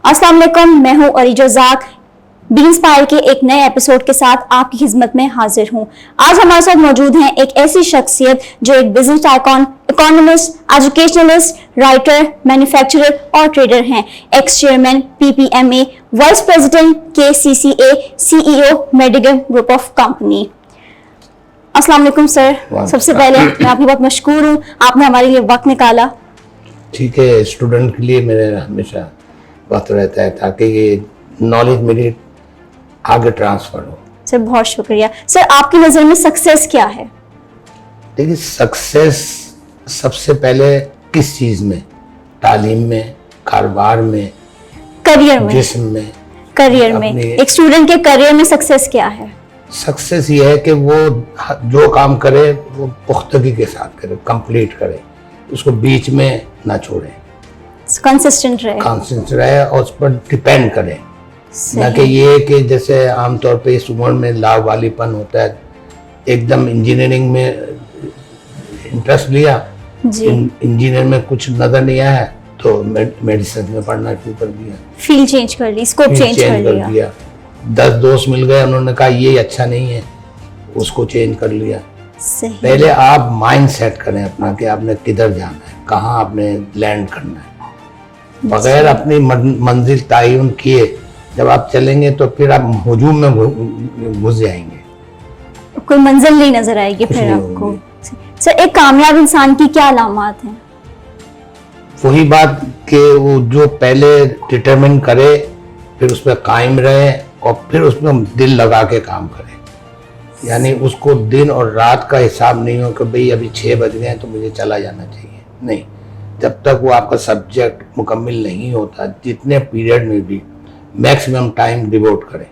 अस्सलाम वालेकुम, मैं हूं अरीजो ज़ाक। बी इंस्पायर के एक नए एपिसोड के साथ आपकी खिदमत में हाजिर हूं। आज हमारे साथ मौजूद हैं एक ऐसी शख्सियत जो एक business icon, economist, educationalist, writer, manufacturer और ट्रेडर हैं। Ex chairman PPMA, vice president KCCA, CEO मेडिगम ग्रुप ऑफ कंपनी। अस्सलाम वालेकुम सर। सबसे पहले मैं आपकी बहुत मशकूर हूँ, आपने हमारे लिए वक्त निकाला। ठीक है, स्टूडेंट के लिए मेरा हमेशा वक्त रहता है ताकि ये नॉलेज मेरी आगे ट्रांसफर हो। सर बहुत शुक्रिया। सर आपकी नज़र में सक्सेस क्या है? देखिए, सक्सेस सबसे पहले किस चीज़ में? तालीम में, कारोबार में, करियर में? जिस्म में। करियर में एक स्टूडेंट के करियर में सक्सेस क्या है? सक्सेस ये है कि वो जो काम करे वो पुख्तगी के साथ करे, कंप्लीट करे, उसको बीच में ना छोड़े, कंसिस्टेंट रहे और उस पर डिपेंड करे। ना कि ये कि जैसे आमतौर पे इस उम्र में लाभ वालीपन होता है, एकदम इंजीनियरिंग में इंटरेस्ट लिया, इंजीनियर में कुछ नजर नहीं आया तो मेडिसिन में पढ़ना शुरू कर दिया, फील्ड चेंज कर ली, स्कोप चेंज कर लिया। 10 दोस्त मिल गए, उन्होंने कहा ये अच्छा नहीं है, उसको चेंज कर लिया। पहले आप माइंड सेट करें अपना कि आपने किधर जाना है, कहाँ आपने लैंड करना है। बगैर अपनी मंजिल तयन किए जब आप चलेंगे तो फिर आप हुजूम में घुस जाएंगे, कोई मंजिल नहीं नजर आएगी फिर आपको। सर एक कामयाब इंसान की क्या अलामात हैं? वही बात कि वो जो पहले डिटरमिन करे, फिर उस पर कायम रहे और फिर उसमें दिल लगा के काम करे। यानी उसको दिन और रात का हिसाब नहीं हो कि भाई अभी 6 बज गए तो मुझे चला जाना चाहिए, नहीं। जब तक वो आपका सब्जेक्ट मुकम्मल नहीं होता, जितने पीरियड में भी मैक्सिमम टाइम डिवोट करें।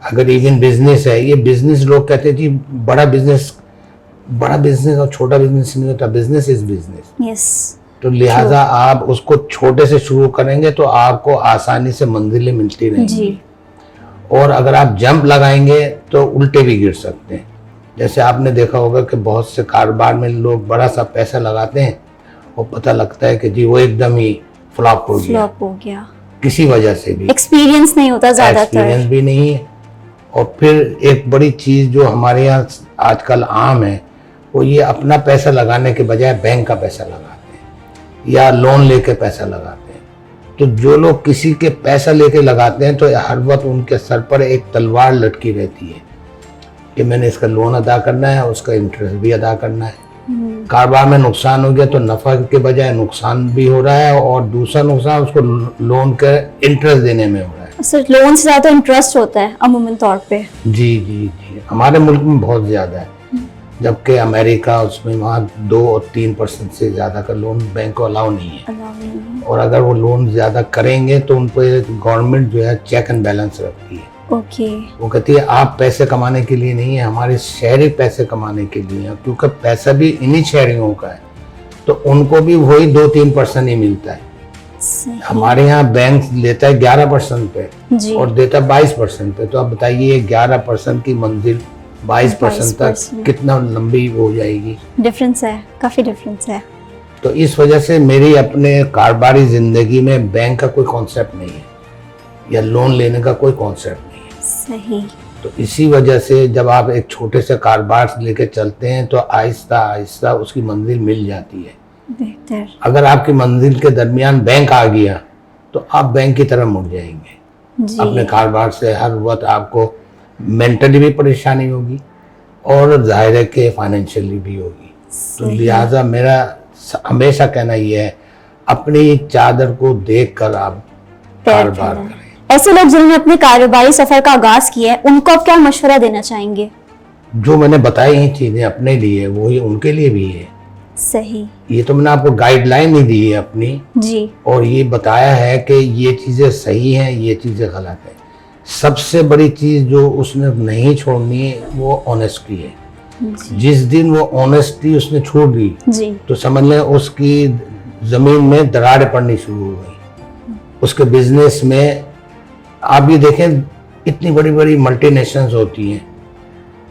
अगर इवन बिजनेस है, ये बिजनेस लोग कहते हैं जी बड़ा बिजनेस और छोटा बिजनेस नहीं होता, बिजनेस इज बिजनेस। तो लिहाजा आप उसको छोटे से शुरू करेंगे तो आपको आसानी से मंजिलें मिलती रहेंगी। और अगर आप जंप लगाएंगे तो उल्टे भी गिर सकते हैं। जैसे आपने देखा होगा कि बहुत से कारोबार में लोग बड़ा सा पैसा लगाते हैं और पता लगता है कि जी वो एकदम ही फ्लॉप हो गया किसी वजह से भी। एक्सपीरियंस नहीं होता, ज्यादातर एक्सपीरियंस भी नहीं है। और फिर एक बड़ी चीज जो हमारे यहाँ आजकल आम है, वो ये अपना पैसा लगाने के बजाय बैंक का पैसा लगाते हैं या लोन लेके पैसा लगाते हैं। तो जो लोग किसी के पैसा लेके लगाते हैं तो हर वक्त उनके सर पर एक तलवार लटकी रहती है कि मैंने इसका लोन अदा करना है, उसका इंटरेस्ट भी अदा करना है। कारोबार में नुकसान हो गया तो नफा के बजाय नुकसान भी हो रहा है और दूसरा नुकसान उसको लोन का इंटरेस्ट देने में हो रहा है। सर लोन से ज्यादा इंटरेस्ट होता है अमूमन तौर पे। जी, हमारे मुल्क में बहुत ज्यादा है, जबकि अमेरिका उसमें वहाँ 2 और 3% से ज्यादा का लोन बैंक को अलाउ नहीं है। और अगर वो लोन ज्यादा करेंगे तो उन पर गवर्नमेंट जो है चेक एंड बैलेंस रखती है। वो कहती है आप पैसे कमाने के लिए नहीं है, हमारे शहरी पैसे कमाने के लिए है, क्योंकि पैसा भी इन्हीं शहरियों का है तो उनको भी वही 2-3% ही मिलता है। हमारे यहाँ बैंक लेता है 11% पे और देता है 22% पे। तो आप बताइए 11% की मंजिल 22% तक कितना लंबी हो जाएगी? डिफरेंस है, काफी डिफरेंस है। तो इस वजह से मेरी अपने कारोबारी जिंदगी में बैंक का कोई कॉन्सेप्ट नहीं है या लोन लेने का कोई कॉन्सेप्ट नहीं है। सही। तो इसी वजह से जब आप एक छोटे से कारोबार से लेके चलते हैं तो आहिस्ता आहिस्ता उसकी मंजिल मिल जाती है बेहतर। अगर आपकी मंजिल के दरमियान बैंक आ गया तो आप बैंक की तरफ मुड़ जाएंगे। अपने कारोबार से हर वक्त आपको मेंटली भी परेशानी होगी और जाहिर है कि फाइनेंशियली भी होगी। तो लिहाजा मेरा हमेशा कहना यह है, अपनी चादर को देखकर आप कारोबार करें। ऐसे लोग जिन्होंने अपने कारोबारी सफर का आगाज किया है, उनको आप क्या मशवरा देना चाहेंगे? जो मैंने बताई हैं चीजें अपने लिए, वही उनके लिए भी है। सही। ये तो मैंने आपको गाइडलाइन ही दी है अपनी जी, और ये बताया है कि ये चीजें सही हैं, ये चीजें गलत है। सबसे बड़ी चीज जो उसने नहीं छोड़नी है वो ऑनेस्टी है। जिस दिन वो ऑनेस्टी उसने छोड़ दी तो समझ लें उसकी जमीन में दरारें पड़नी शुरू हो गई। उसके बिजनेस में आप ये देखें, इतनी बड़ी बड़ी मल्टीनेशनल्स होती हैं,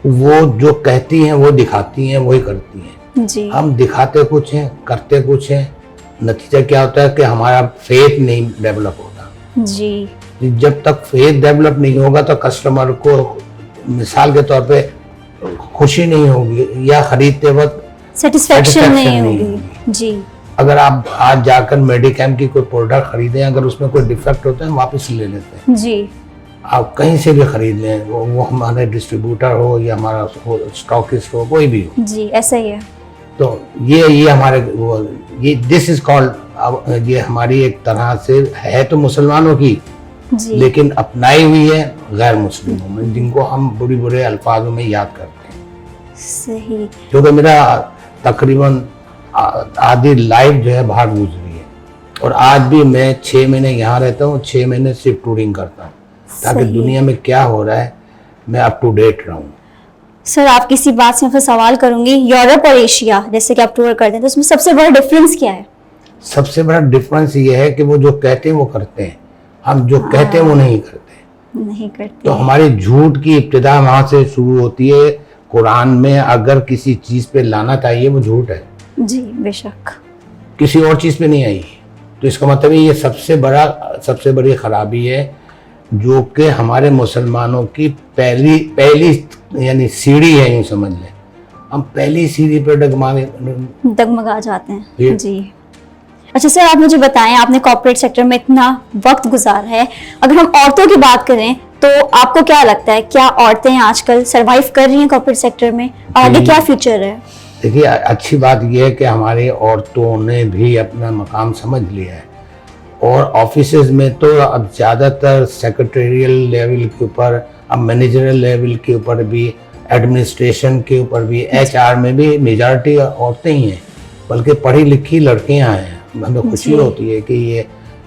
वो जो कहती हैं वो दिखाती हैं, वही करती हैं। हम दिखाते कुछ हैं, करते कुछ हैं, नतीजा क्या होता है कि हमारा फेथ नहीं डेवलप होता। जी जब तक फेथ डेवलप नहीं होगा तो कस्टमर को मिसाल के तौर पे खुशी नहीं होगी या खरीदते वक्त सेटिस्फेक्शन नहीं satisfaction नहीं होगी। जी अगर आप आज जाकर मेडिकैम की कोई प्रोडक्ट खरीदें, अगर उसमें कोई डिफेक्ट होता है वापस ले लेते हैं। जी आप कहीं से भी खरीद लें, वो हमारे डिस्ट्रीब्यूटर हो या हमारा स्टॉकिस्ट हो, कोई भी हो। जी ऐसा ही है। तो ये हमारे ये दिस इज कॉल्ड, ये हमारी एक तरह से है तो मुसलमानों की, जी लेकिन अपनाई हुई है गैर मुस्लिमों में, जिनको हम बुरे बुरे अल्फाजों में याद करते हैं। सही। क्योंकि मेरा तकरीबन आधी लाइफ जो है बाहर गुजरी है, और आज भी मैं 6 महीने यहाँ रहता हूँ, 6 महीने सिर्फ टूरिंग करता हूँ, ताकि सही। दुनिया में क्या हो रहा है मैं अप टू डेट रहूँ। सर आप किसी बात से मैं फिर सवाल करूंगी, यूरोप और एशिया जैसे कि आप टूर करते हैं तो उसमें सबसे बड़ा डिफरेंस क्या है? सबसे बड़ा डिफरेंस ये है कि वो जो कहते हैं वो करते हैं, हम जो कहते हैं वो नहीं करते। नहीं करते। तो हमारी झूठ की इब्तिदा वहां से शुरू होती है। कुरान में अगर किसी चीज पे लाना चाहिए वो झूठ है, जी बेशक। किसी और चीज पे नहीं आई। तो इसका मतलब ये सबसे बड़ी खराबी है, जो कि हमारे मुसलमानों की पहली यानी सीढ़ी है, यूं समझ लें। हम पहली सीढ़ी पर डगमगा जाते हैं। ये- जी अच्छा सर आप मुझे बताएं, आपने कॉर्पोरेट सेक्टर में इतना वक्त गुजारा है, अगर हम औरतों की बात करें तो आपको क्या लगता है, क्या औरतें आजकल सरवाइव कर रही हैं कॉर्पोरेट सेक्टर में, और आगे क्या फ्यूचर है? देखिए, अच्छी बात यह है कि हमारी औरतों ने भी अपना मकाम समझ लिया है, और ऑफिसेज में तो अब ज़्यादातर सेक्रेटरियल लेवल के ऊपर, अब मैनेजरियल लेवल के ऊपर भी, एडमिनिस्ट्रेशन के ऊपर भी, HR में भी मेजॉरिटी औरतें ही हैं, बल्कि पढ़ी लिखी लड़कियां हैं। हमें खुशी जी। होती है कि ये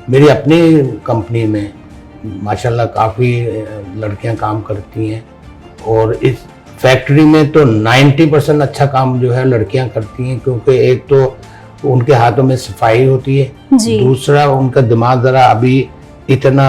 मेरी अपनी कंपनी में माशाल्लाह काफ़ी लड़कियां काम करती हैं, और इस फैक्ट्री में तो 90% अच्छा काम जो है लड़कियां करती हैं, क्योंकि एक तो उनके हाथों में सफाई होती है, जी। दूसरा उनका दिमाग ज़रा अभी इतना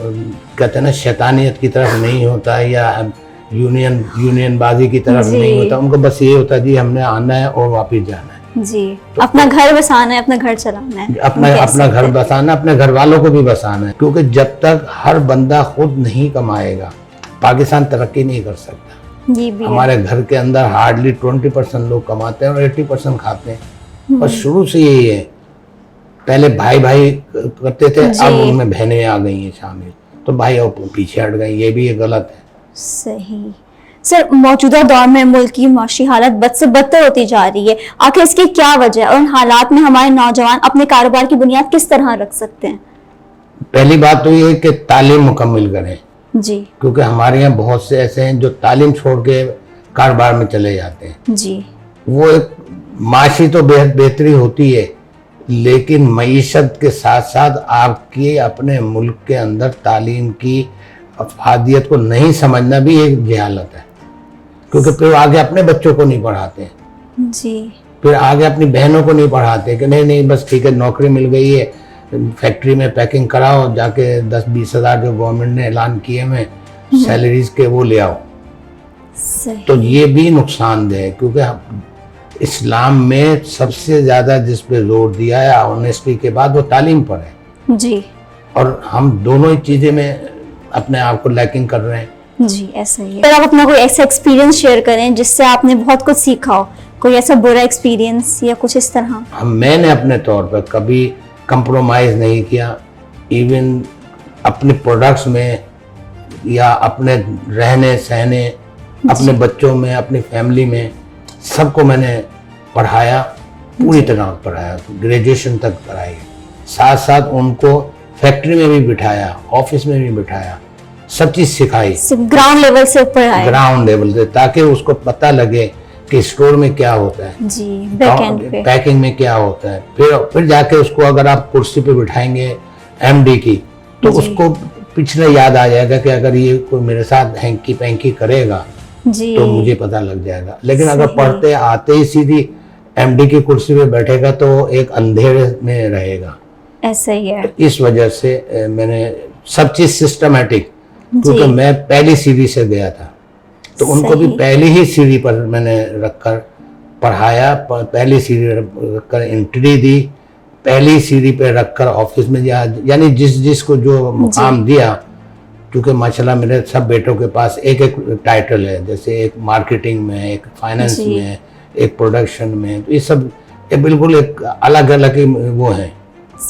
कहते हैं ना शैतानियत की तरफ नहीं होता है, या यूनियन बाजी की तरफ जी। नहीं होता। उनको बस ये होता है जी हमने आना है और वापस जाना है, जी अपना घर बसाना है, अपना घर चलाना है, अपना घर बसाना, अपने घर वालों को भी बसाना है। क्योंकि जब तक हर बंदा खुद नहीं कमाएगा पाकिस्तान तरक्की नहीं कर सकता। ये भी है। हमारे घर के अंदर हार्डली 20% लोग कमाते हैं और 80% खाते हैं, और शुरू से यही है। पहले भाई भाई करते थे, जी। अब उनमें बहनें आ गई हैं शामिल, तो भाई अब पीछे हट गए, ये भी एक गलत है। सही। सर मौजूदा दौर में मुल्क की माशी हालत बद से बदतर होती जा रही है, आखिर इसकी क्या वजह है, और इन हालात में हमारे नौजवान अपने कारोबार की बुनियाद किस तरह रख सकते हैं? पहली बात तो ये है कि तालीम मुकम्मल करें, जी क्योंकि हमारे यहाँ बहुत से ऐसे हैं जो तालीम छोड़ के कारोबार में चले जाते हैं। जी वो एक माशी तो बेहद बेहतरी होती है, लेकिन मईशत के साथ साथ आपकी अपने मुल्क के अंदर तालीम की अफादियत को नहीं समझना भी एक जहालत है, क्योंकि फिर आगे अपने बच्चों को नहीं पढ़ाते हैं, जी फिर आगे अपनी बहनों को नहीं पढ़ाते कि नहीं बस ठीक है नौकरी मिल गई है, फैक्ट्री में पैकिंग कराओ, जाके 10-20 हज़ार जो गवर्नमेंट ने ऐलान किए हैं सैलरीज के वो ले आओ। सही। तो ये भी नुकसानदेह है, क्योंकि इस्लाम में सबसे ज़्यादा जिस पे जोर दिया है ऑनेस्टी के बाद वो तालीम पर है, जी और हम दोनों ही चीज़ें में अपने आप को लैकिंग कर रहे हैं। जी ऐसा ही है। सर आप अपना कोई ऐसा एक्सपीरियंस शेयर करें जिससे आपने बहुत कुछ सीखा हो, कोई ऐसा बुरा एक्सपीरियंस या कुछ इस तरह? मैंने अपने तौर पर कभी कंप्रोमाइज़ नहीं किया, इवन अपने प्रोडक्ट्स में या अपने रहने सहने, अपने बच्चों में, अपनी फैमिली में, सबको मैंने पढ़ाया, पूरी तरह पढ़ाया, ग्रेजुएशन तक पढ़ाई, साथ साथ उनको फैक्ट्री में भी बिठाया, ऑफिस में भी बिठाया, सब चीज़ सिखाई ग्राउंड लेवल से ऊपर आए। ग्राउंड लेवल से, ताकि उसको पता लगे कि स्टोर में क्या होता है, जी बैक एंड पे पैकिंग में क्या होता है। फिर जाके उसको अगर आप कुर्सी पे बिठाएंगे MD की, तो उसको पिछले याद आ जाएगा कि अगर ये कोई मेरे साथ हैंकी पैंकी करेगा जी तो मुझे पता लग जाएगा। लेकिन अगर सही। पढ़ते आते ही सीधी MD की कुर्सी पे बैठेगा तो एक अंधेरे में रहेगा। ऐसा ही है। इस वजह से मैंने सब चीज सिस्टमेटिक, क्योंकि मैं पहली सीढ़ी से गया था, तो उनको भी सही। पहली ही सीढ़ी पर मैंने रखकर पढ़ाया, पहली सीढ़ी रखकर एंट्री दी, पहली सीढ़ी पे रखकर ऑफिस में यानी जिसको जो मुकाम दिया, क्योंकि माशाल्लाह मेरे सब बेटों के पास एक एक टाइटल है, जैसे एक मार्केटिंग में, एक फाइनेंस में, एक प्रोडक्शन में, तो ये सब बिल्कुल एक अलग अलग ही वो है,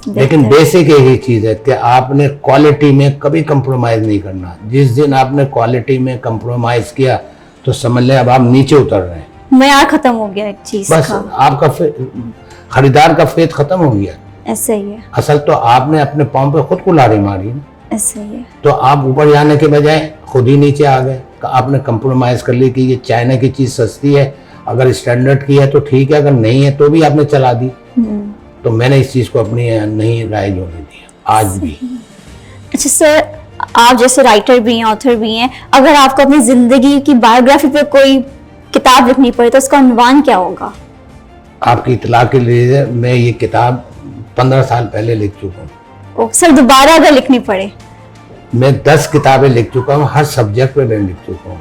लेकिन बेसिक एक ही चीज है कि आपने क्वालिटी में कभी कंप्रोमाइज नहीं करना। जिस दिन आपने क्वालिटी में कंप्रोमाइज किया तो समझ लें अब आप नीचे उतर रहे हैं, मयार खत्म हो गया एक चीज बस का। आपका खरीदार का फेथ खत्म हो गया। ऐसा ही है, असल तो आपने अपने पाँव पे खुद कुल्हाड़ी मारी ना, ऐसा ही है। तो आप ऊपर जाने के बजाय खुद ही नीचे आ गए। आपने कंप्रोमाइज कर ली कि ये चाइना की चीज सस्ती है, अगर स्टैंडर्ड की है तो ठीक है, अगर नहीं है तो भी आपने चला दी। तो मैंने इस चीज को अपनी नहीं राय होने दी आज भी। अच्छा सर, आप जैसे राइटर भी हैं, ऑथर भी हैं, अगर आपको अपनी जिंदगी की बायोग्राफी पे कोई किताब लिखनी पड़े तो उसका उन्वान क्या होगा? आपकी इतला के लिए मैं ये किताब 15 साल पहले लिख चुका हूँ। ओ सर, दोबारा अगर लिखनी पड़े? मैं 10 किताबें लिख चुका हूँ, हर सब्जेक्ट पे मैं लिख चुका हूँ,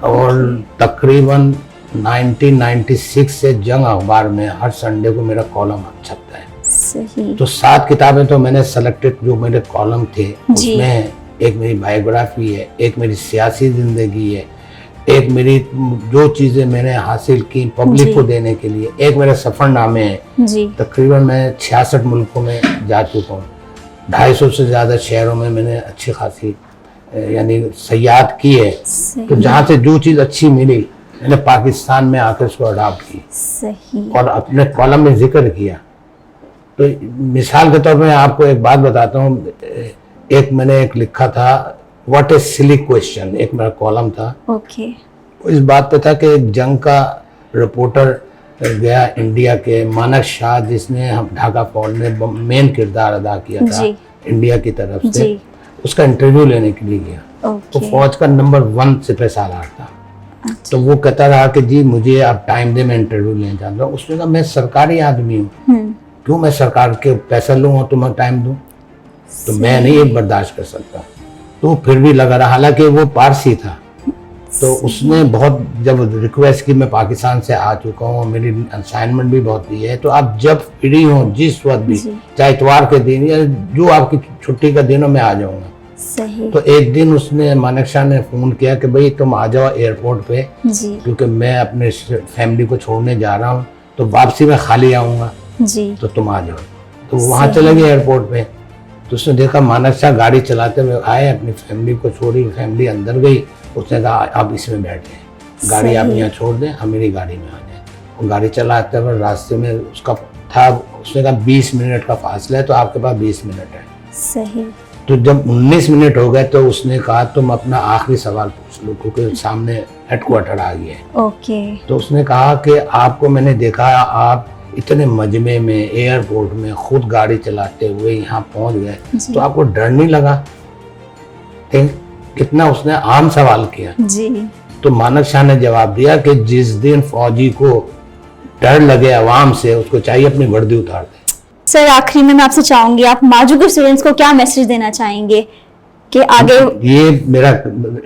और तकरीबन 1996 से जंग अखबार में हर संडे को मेरा कॉलम छपता है। सही। तो 7 किताबें तो मैंने सेलेक्टेड जो मेरे कॉलम थे उसमें एक मेरी बायोग्राफी है, एक मेरी सियासी जिंदगी है, एक मेरी जो चीजें मैंने हासिल की पब्लिक को देने के लिए, एक मेरा सफरनामे है। जी। तकरीबन मैं 66 मुल्कों में जा चुका हूँ, 250 से ज्यादा शहरों में मैंने अच्छी खासी यानी सयाहत की है। तो जहाँ से जो चीज अच्छी मिली मैंने पाकिस्तान में आकर उसको अडॉप्ट की। सही। और अपने कॉलम में जिक्र किया। तो मिसाल के तौर पर मैं आपको एक बात बताता हूँ, एक मैंने एक लिखा था व्हाट ए सिली क्वेश्चन, एक मेरा कॉलम था। ओके। इस बात पे था कि एक जंग का रिपोर्टर गया इंडिया के, मानक शाह जिसने हम ढाका फौज में मेन किरदार अदा किया था इंडिया की तरफ से, उसका इंटरव्यू लेने के लिए गया। तो फौज का नंबर 1 सिपहसालार था। तो वो कहता रहा कि जी मुझे आप टाइम दे, मैं इंटरव्यू लेना चाहता हूँ। उसने कहा मैं सरकारी आदमी हूँ, क्यों मैं सरकार के पैसा लूँ और तुम्हें टाइम दूँ? तो मैं नहीं ये बर्दाश्त कर सकता। तो फिर भी लगा रहा, हालांकि वो पारसी था। तो उसने बहुत जब रिक्वेस्ट की, मैं पाकिस्तान से आ चुका हूँ, मेरी असाइनमेंट भी बहुत दी है, तो आप जब फ्री हो जिस वक्त भी, चाहे इतवार के दिन या जो आपकी छुट्टी का दिन हो, मैं आ जाऊँगा। सही। तो एक दिन उसने मानक शाह ने फोन किया कि भाई तुम आ जाओ एयरपोर्ट पे, क्योंकि मैं अपने फैमिली को छोड़ने जा रहा हूँ, तो वापसी में खाली आऊँगा, तो तुम आ जाओ। तो वहाँ चले गए एयरपोर्ट पे। तो उसने देखा मानक शाह गाड़ी चलाते हुए आए, अपनी फैमिली को छोड़ी, फैमिली अंदर गई। उसने कहा आप इसमें बैठे, गाड़ी आप यहाँ छोड़ दें, हम मेरी गाड़ी में आ जाए। वो गाड़ी चलाते हुए रास्ते में उसका था, उसने कहा 20 मिनट का फासला है, तो आपके पास 20 मिनट है। सही। तो जब 19 मिनट हो गए तो उसने कहा तुम अपना आखिरी सवाल पूछ लो, क्योंकि सामने हेडक्वार्टर आ गया है। ओके। तो उसने कहा कि आपको मैंने देखा, आप इतने मजमे में एयरपोर्ट में खुद गाड़ी चलाते हुए यहाँ पहुँच गए, तो आपको डर नहीं लगा? कितना उसने आम सवाल किया जी। तो मानक शाह ने जवाब दिया कि जिस दिन फौजी को डर लगे अवाम से, उसको चाहिए अपनी वर्दी उतार दे। सर, आखिरी में मैं आपसे चाहूंगी, आप माजू के स्टूडेंट्स को क्या मैसेज देना चाहेंगे कि आगे? ये मेरा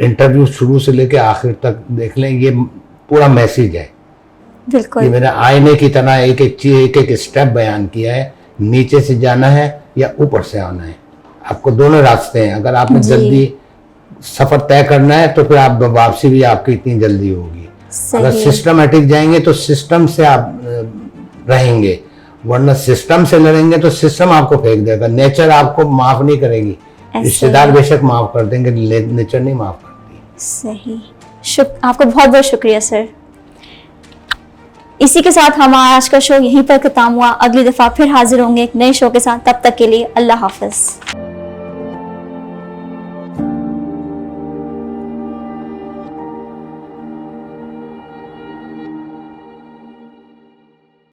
इंटरव्यू शुरू से लेके आखिर तक देख लें, ये पूरा मैसेज है। बिल्कुल। ये मेरा आईने की तरह एक एक चीज, एक एक स्टेप बयान किया है। नीचे से जाना है या ऊपर से आना है, आपको दोनों रास्ते हैं। अगर आपने जल्दी सफर तय करना है तो फिर आप वापसी भी आपकी इतनी जल्दी होगी। अगर सिस्टमेटिक जाएंगे तो सिस्टम से आप रहेंगे, वरना सिस्टम से लड़ेंगे तो सिस्टम आपको फेंक देगा। नेचर आपको माफ नहीं करेगी, रिश्तेदार बेशक माफ कर देंगे, नेचर नहीं माफ करती। सही। आपका बहुत बहुत शुक्रिया सर। इसी के साथ हमारा आज का शो यहीं पर खत्म हुआ। अगली दफा फिर हाजिर होंगे एक नए शो के साथ। तब तक के लिए अल्लाह हाफिज।